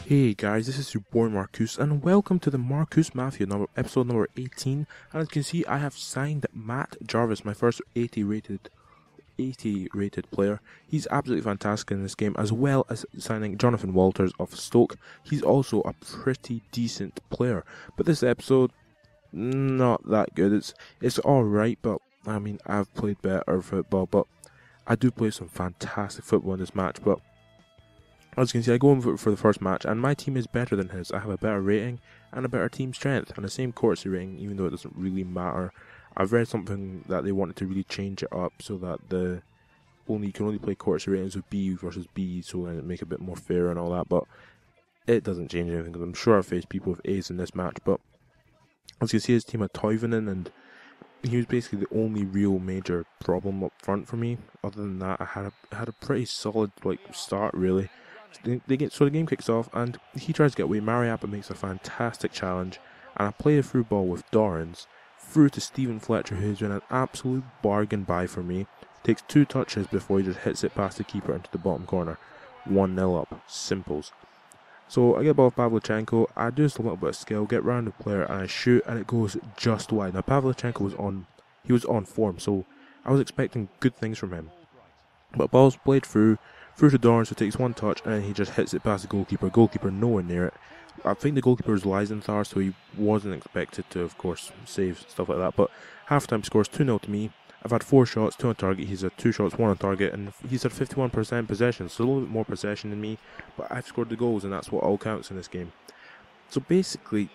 Hey guys, this is your boy Markcoos, and welcome to the Markcoos Mafia episode number 18. And as you can see, I have signed Matt Jarvis, my first 80 rated player. He's absolutely fantastic in this game, as well as signing Jonathan Walters of Stoke. He's also a pretty decent player, but this episode, not that good. It's alright, but I mean, I've played better football, but I do play some fantastic football in this match. But as you can see, I go in for the first match, and my team is better than his. I have a better rating and a better team strength, and the same courtesy rating, even though it doesn't really matter. I've read something that they wanted to really change it up so that you can only play courtesy ratings with B versus B, so then it make it a bit more fair and all that. But it doesn't change anything, because I'm sure I've faced people with A's in this match. But as you can see, his team had Toivonen, and he was basically the only real major problem up front for me. Other than that, I had a pretty solid start really. So the game kicks off, and he tries to get away. Mariappa makes a fantastic challenge, and I play a through ball with Dorrans through to Stephen Fletcher, who's been an absolute bargain buy for me. Takes 2 touches before he just hits it past the keeper into the bottom corner. 1-0 up. Simples. So I get the ball with Pavlyuchenko, I do just a little bit of skill, get round the player, and I shoot, and it goes just wide. Now Pavlyuchenko was on form, so I was expecting good things from him. But ball's played through to Dorrans, who takes 1 touch, and then he just hits it past the goalkeeper. Goalkeeper nowhere near it. I think the goalkeeper is Lysenthal, so he wasn't expected to, of course, save stuff like that. But half-time scores 2-0 to me. I've had 4 shots, 2 on target. He's had 2 shots, 1 on target, and he's had 51% possession, so a little bit more possession than me. But I've scored the goals, and that's what all counts in this game. So basically,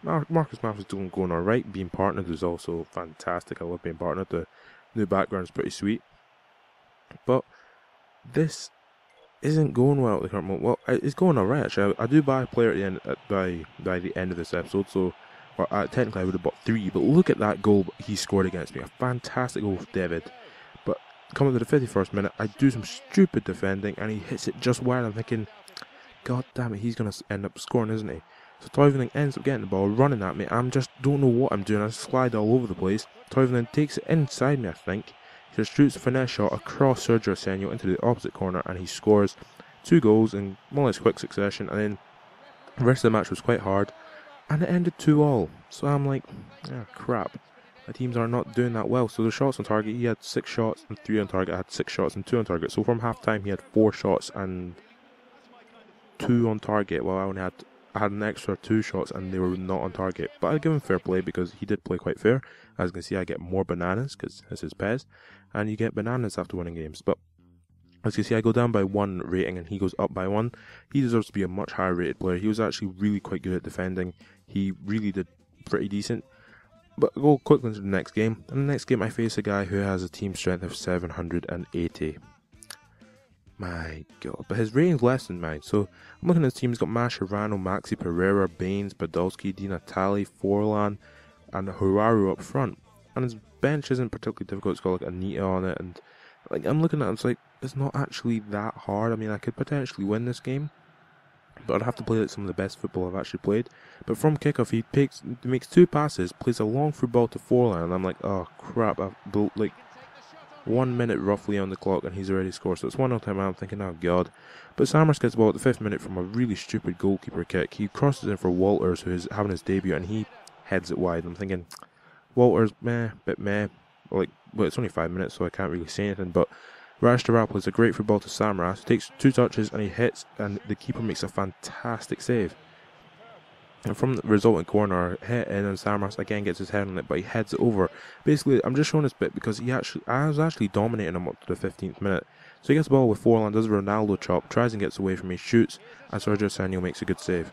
Markcoos Mafia is going alright. Being partnered is also fantastic. I love being partnered. The new background is pretty sweet. But this isn't going well at the current moment. Well, it's going alright actually. I do buy a player at the end by the end of this episode, so technically I would have bought 3. But look at that goal he scored against me. A fantastic goal with David. But coming to the 51st minute, I do some stupid defending, and he hits it just wide. I'm thinking, God damn it, he's going to end up scoring, isn't he? So Toivonen ends up getting the ball, running at me. I'm just don't know what I'm doing. I slide all over the place. Toivonen takes it inside me, I think. He just shoots a finesse shot across Sergio Senio into the opposite corner, and he scores 2 goals in more or less quick succession. And then the rest of the match was quite hard, and it ended 2-2. So I'm like, crap. My teams are not doing that well. So the shots on target, he had 6 shots and 3 on target. I had 6 shots and 2 on target. So from half time, he had 4 shots and 2 on target. Well, I had an extra 2 shots, and they were not on target. But I give him fair play, because he did play quite fair. As you can see, I get more bananas, because this is PES, and you get bananas after winning games. But as you can see, I go down by 1 rating, and he goes up by 1. He deserves to be a much higher rated player. He was actually really quite good at defending. He really did pretty decent. But I'll go quickly into the next game. In the next game, I face a guy who has a team strength of 780. My God, but his rating's less than mine. So I'm looking at his team. He's got Mascherano, Maxi Pereira, Baines, Podolski, Di Natale, Forlan, and Huraru up front. And his bench isn't particularly difficult. It's got Anita on it, and I'm looking at it, it's like, it's not actually that hard. I mean, I could potentially win this game, but I'd have to play some of the best football I've actually played. But from kickoff, he makes 2 passes, plays a long through ball to Forlan, and I'm like, oh crap, I've built 1 minute roughly on the clock, and he's already scored. So it's 1-0 time. I'm thinking, oh God. But Samars gets the ball at the 5th minute from a really stupid goalkeeper kick. He crosses in for Walters, who is having his debut, and he heads it wide. I'm thinking, Walters, bit meh. Well, it's only 5 minutes, so I can't really say anything. But Raj Taral plays a great free ball to Samaras. He takes 2 touches, and he hits, and the keeper makes a fantastic save. And from the resulting corner, hit in, and Samaras again gets his head on it, but he heads it over. Basically, I'm just showing this bit because I was actually dominating him up to the 15th minute. So he gets the ball with Forlan, does a Ronaldo chop, tries and gets away from me, shoots, and Sergio Senio makes a good save.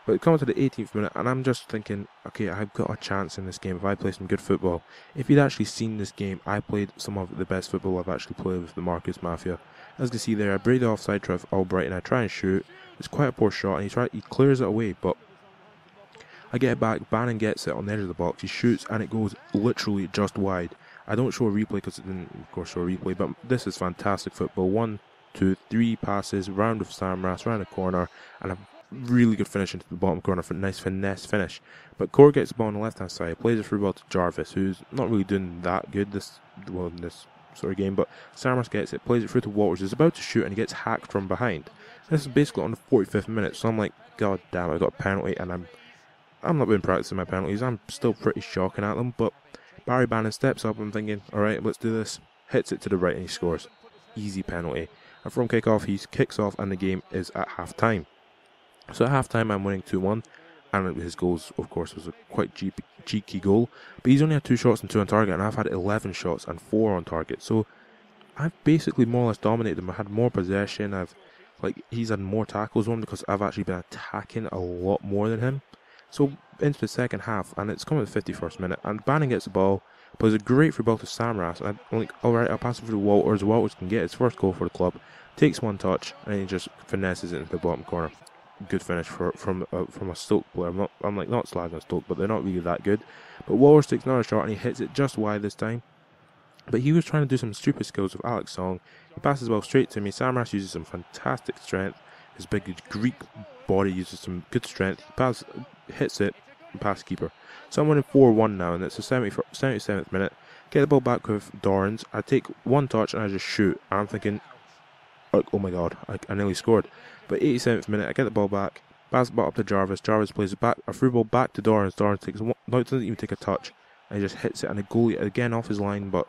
But it comes to the 18th minute, and I'm just thinking, okay, I've got a chance in this game if I play some good football. If you'd actually seen this game, I played some of the best football I've actually played with the Markcoos Mafia. As you can see there, I break the offside try for Albright, and I try and shoot. It's quite a poor shot, and he clears it away, but I get it back. Bannon gets it on the edge of the box. He shoots, and it goes literally just wide. I don't show a replay because it didn't, of course, show a replay, but this is fantastic football. 1, 2, 3 passes, round of Samaras, round the corner, and a really good finish into the bottom corner for a nice finesse finish. But Core gets the ball on the left hand side, plays it through ball to Jarvis, who's not really doing that good in this sort of game, but Samaras gets it, plays it through to Walters, is about to shoot, and he gets hacked from behind. This is basically on the 45th minute, so I'm like, god damn, I got a penalty, and I'm not been practicing my penalties. I'm still pretty shocking at them, but Barry Bannon steps up. I'm thinking, alright, let's do this. Hits it to the right and he scores. Easy penalty. And from kick-off, he kicks off and the game is at half-time. So at half-time, I'm winning 2-1. And his goals, of course, was a quite cheeky goal. But he's only had 2 shots and 2 on target, and I've had 11 shots and 4 on target. So I've basically more or less dominated him. I had more possession. He's had more tackles on because I've actually been attacking a lot more than him. So into the second half, and it's coming at the 51st minute, and Bannon gets the ball, plays a great free ball to Samras, and I'm like, alright, I'll pass it through Walters. Walters can get his first goal for the club, takes one touch, and he just finesses it into the bottom corner. Good finish from a Stoke player. I'm not slagging Stoke, but they're not really that good. But Walters takes another shot, and he hits it just wide this time. But he was trying to do some stupid skills with Alex Song. He passes the ball straight to me. Samras uses some fantastic strength. His big Greek body uses some good strength. He hits it, and passes keeper. So I'm winning 4-1 now, and it's the 77th minute. Get the ball back with Dorrans. I take one touch and I just shoot. And I'm thinking, oh my god, I nearly scored. But 87th minute, I get the ball back, pass the ball up to Jarvis. Jarvis plays a free ball back to Dorrans. Dorrans doesn't even take a touch, and he just hits it, and the goalie again off his line, but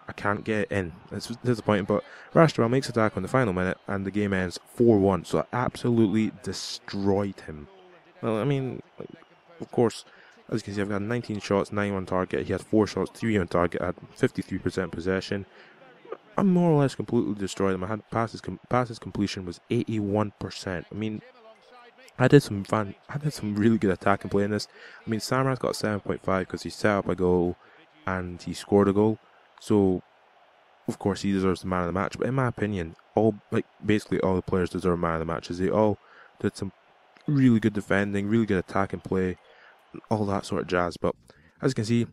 I can't get it in. It's disappointing, but Rashtawa makes a tackle in the final minute, and the game ends 4-1. So I absolutely destroyed him. Well, I mean, of course, as you can see, I've got 19 shots, 9 on target. He had 4 shots, 3 on target. I had 53% possession. I more or less completely destroyed him. I had passes completion was 81%. I mean, I did some really good attacking play in this. I mean, Samras got 7.5 because he set up a goal and he scored a goal. So, of course, he deserves the man of the match. But in my opinion, basically all the players deserve man of the match, as they all did some really good defending, really good attacking play, all that sort of jazz. But as you can see,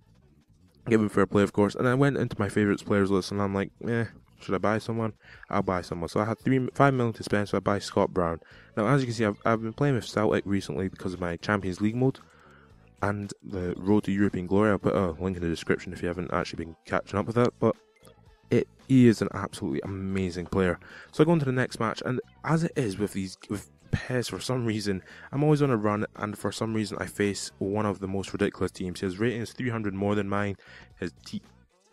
give him fair play, of course. And I went into my favourites players list, and I'm like, should I buy someone? I'll buy someone. So I had 5 million to spend, so I buy Scott Brown. Now, as you can see, I've been playing with Celtic recently because of my Champions League mode and the Road to European Glory. I'll put a link in the description if you haven't actually been catching up with that. But he is an absolutely amazing player. So I go into the next match, and as it is with PES, for some reason, I'm always on a run, and for some reason I face one of the most ridiculous teams. His rating is 300 more than mine. His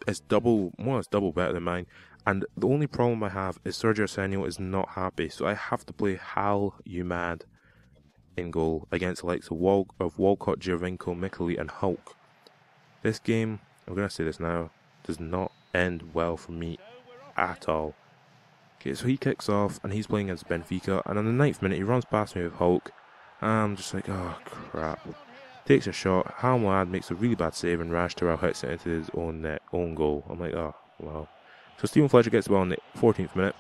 is more or less double better than mine. And the only problem I have is Sergio Arsenio is not happy, so I have to play Hal You Mad in goal against the likes of Walcott, Giovinco, Mikkeli and Hulk. This game, I'm going to say this now, does not end well for me at all. Okay, so he kicks off and he's playing against Benfica, and on the 9th minute he runs past me with Hulk, and I'm just like, oh crap. Takes a shot, Hal Moad makes a really bad save, and Rash Terrell hits it into his own goal. I'm like, oh wow. So Stephen Fletcher gets the ball in the 14th minute.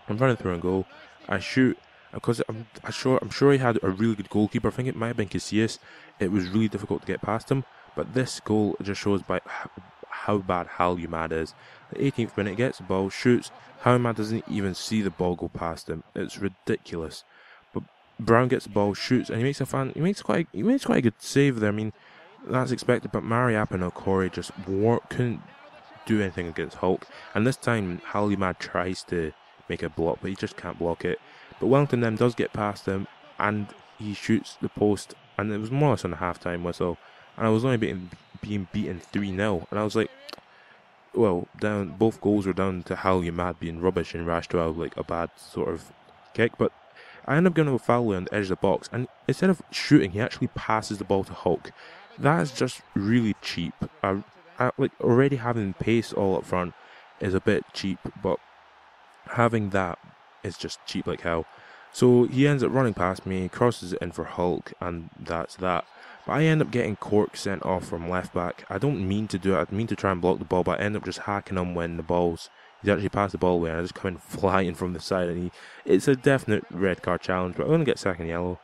I'm running through and goal. I shoot, because I'm sure he had a really good goalkeeper. I think it might have been Casillas. It was really difficult to get past him. But this goal just shows by how bad Hal Umad is. The 18th minute, gets the ball, shoots. Hal Umad doesn't even see the ball go past him. It's ridiculous. But Brown gets the ball, shoots, and he makes quite a good save there. I mean, that's expected. But Mariappa and Okori just couldn't do anything against Hulk, and this time Hal Umad tries to make a block, but he just can't block it. But Wellington then does get past him, and he shoots the post, and it was more or less on a half-time whistle, and I was only being beaten 3-0, and I was like, well, both goals were down to Hal Umad being rubbish and Rashtow like a bad sort of kick, but I end up getting a foul on the edge of the box, and instead of shooting, he actually passes the ball to Hulk. That is just really cheap. Already having pace all up front is a bit cheap, but having that is just cheap like hell. So he ends up running past me, crosses it in for Hulk, and that's that. But I end up getting Cork sent off from left back. I don't mean to do it, I mean to try and block the ball, but I end up just hacking him when he's actually passed the ball away, and I just come in flying from the side, and it's a definite red card challenge, but I'm going to get second yellow.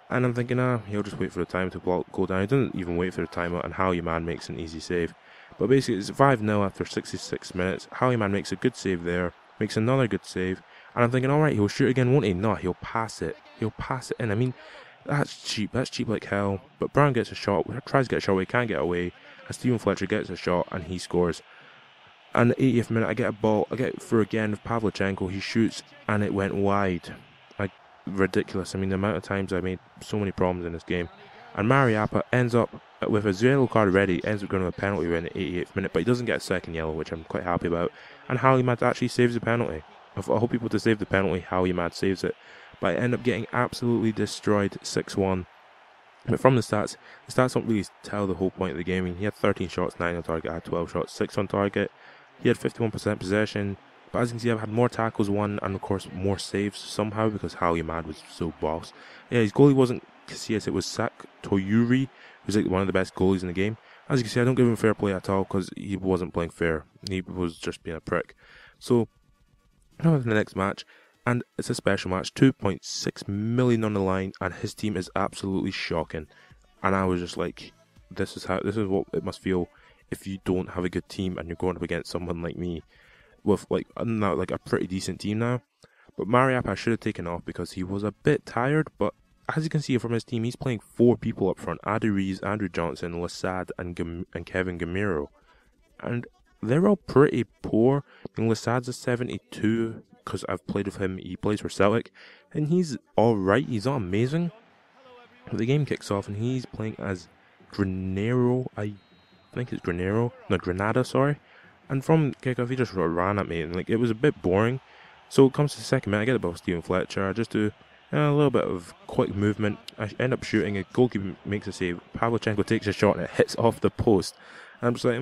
And I'm thinking, he'll just wait for the time to go down. He doesn't even wait for the timeout, and Howie Man makes an easy save. But basically, it's 5-0 after 66 minutes. Howie Man makes a good save there, makes another good save, and I'm thinking, alright, he'll shoot again, won't he? No, he'll pass it. He'll pass it in. I mean, that's cheap like hell. But Brown gets a shot, tries to get a shot, he can't get away, and Stephen Fletcher gets a shot, and he scores. And the 80th minute, I get a ball, I get through again with Pavlyuchenko, he shoots, and it went wide. ridiculous. I mean, the amount of times I made so many problems in this game. And Mariappa ends up with a yellow card ready, ends up going to a penalty in the 88th minute, but he doesn't get a second yellow, which I'm quite happy about. And Halimad actually saves the penalty. I hope people to save the penalty, Halimad saves it. But I end up getting absolutely destroyed 6-1. But from the stats don't really tell the whole point of the game. I mean, he had 13 shots, 9 on target, I had 12 shots, 6 on target. He had 51% possession. But as you can see, I've had more tackles won and of course more saves somehow because Halimad was so boss. Yeah, his goalie wasn't Casillas, it was Sak Toyuri, who's like one of the best goalies in the game. As you can see, I don't give him fair play at all because he wasn't playing fair. He was just being a prick. So, now to the next match, and it's a special match, 2.6 million on the line, and his team is absolutely shocking. And I was just like, this is what it must feel if you don't have a good team and you're going up against someone like me with like a pretty decent team now. But Mariappa I should have taken off because he was a bit tired, but as you can see from his team, he's playing 4 people up front: Adi Rees, Andrew Johnson, Lasad, and Kevin Gamiro. And they're all pretty poor. I mean, Lasad's a 72 because I've played with him. He plays for Celtic, and he's alright. He's not amazing. But the game kicks off, and he's playing as Granero. I think it's Granero. No, Granada, sorry. And from kickoff, he just ran at me, and like it was a bit boring. So it comes to the second minute, I get the ball, Stephen Fletcher. I just do a little bit of quick movement. I end up shooting. A goalkeeper makes a save. Pavlyuchenko takes a shot, and it hits off the post. And I'm just like,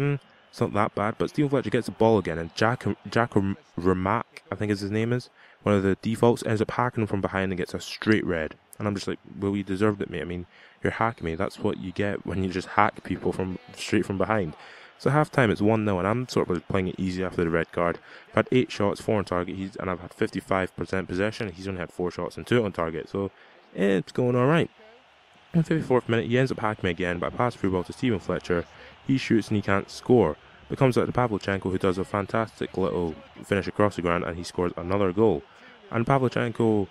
it's not that bad. But Stephen Fletcher gets the ball again, and Jack Ramak, I think his name is, one of the defaults, ends up hacking him from behind and gets a straight red. And I'm just like, well, you deserved it, mate. I mean, you're hacking me. That's what you get when you just hack people straight from behind. So half time it's 1-0, and I'm sort of playing it easy after the red card. I've had 8 shots, 4 on target, and I've had 55% possession. He's only had 4 shots and 2 on target, so it's going alright. In the 54th minute, he ends up hacking me again, but I pass through ball to Stephen Fletcher. He shoots and he can't score. It comes out to Pavlyuchenko, who does a fantastic little finish across the ground, and he scores another goal. And Stephen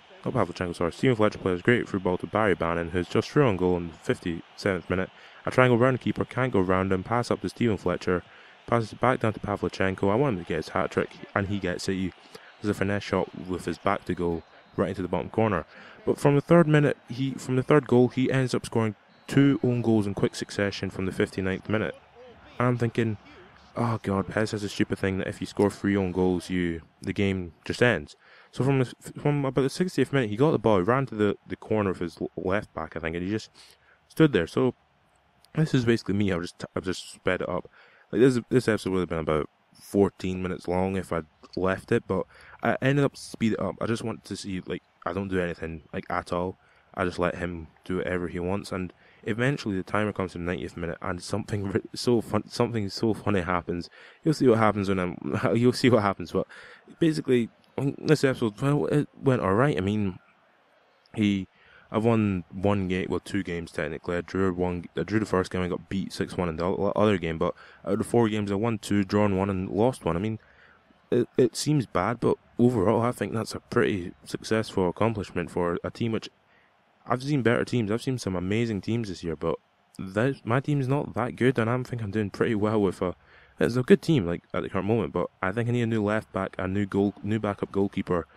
Fletcher plays great through ball to Barry Bannon, who's just through on goal in the 57th minute. I try and go round the keeper, can't go round him, pass up to Stephen Fletcher, passes it back down to Pavlyuchenko. I want him to get his hat trick, and he gets it. There's a finesse shot with his back to goal, right into the bottom corner. But from the third goal, he ends up scoring 2 own goals in quick succession from the 59th minute. And I'm thinking, oh god, PES has a stupid thing that if you score 3 own goals, the game just ends. So from about the 60th minute, he got the ball, he ran to the corner of his left back, I think, and he just stood there. So this is basically me. I've just sped it up. Like this episode would have been about 14 minutes long if I'd left it, but I ended up speed it up. I just wanted to see, like, I don't do anything like at all. I just let him do whatever he wants, and eventually the timer comes to the 90th minute, and something so funny happens. You'll see what happens you'll see what happens. But basically, this episode, well, it went alright. I mean, I've won 1 game, well, 2 games technically. I drew the first game, I got beat 6-1 in the other game, but out of the 4 games I won 2, drawn 1 and lost 1. I mean, it seems bad, but overall I think that's a pretty successful accomplishment for a team which I've seen better teams. I've seen some amazing teams this year, but my team's not that good, and I think I'm doing pretty well with it's a good team, like, at the current moment, but I think I need a new left back, a new backup goalkeeper,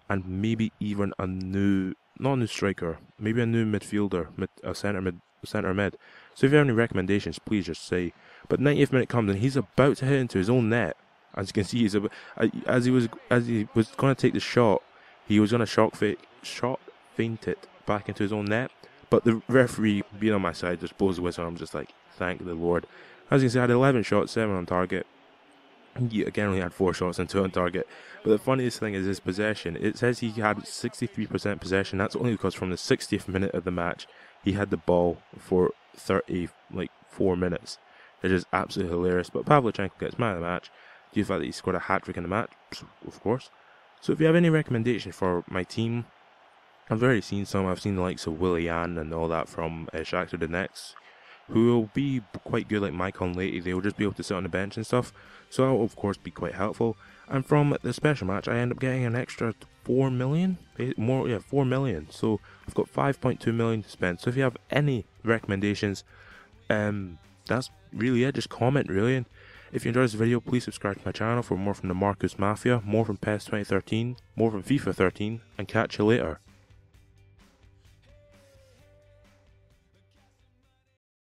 and maybe even not a new striker, maybe a new midfielder, a centre mid. So if you have any recommendations, please just say. But 90th minute comes, and he's about to hit into his own net. As you can see, as he was going to take the shot, he was going to shot feint it back into his own net. But the referee, being on my side, just blows the whistle. I'm just like, thank the Lord. As you can see, I had 11 shots, 7 on target. He again only had 4 shots and 2 on target. But the funniest thing is his possession. It says he had 63% possession. That's only because from the 60th minute of the match, he had the ball for 4 minutes. It's just absolutely hilarious. But Pavlyuchenko gets man of the match due to the fact that he scored a hat-trick in the match, of course. So if you have any recommendation for my team, I've already seen some. I've seen the likes of Willian and all that from Shakhtar Donetsk, who will be quite good, like Maicon Lady. They will just be able to sit on the bench and stuff. So that will, of course, be quite helpful. And from the special match, I end up getting an extra 4 million. 4 million. So I've got 5.2 million to spend. So if you have any recommendations, that's really it. Just comment, really. And if you enjoyed this video, please subscribe to my channel for more from the Markcoos Mafia, more from PES 2013, more from FIFA 13, and catch you later.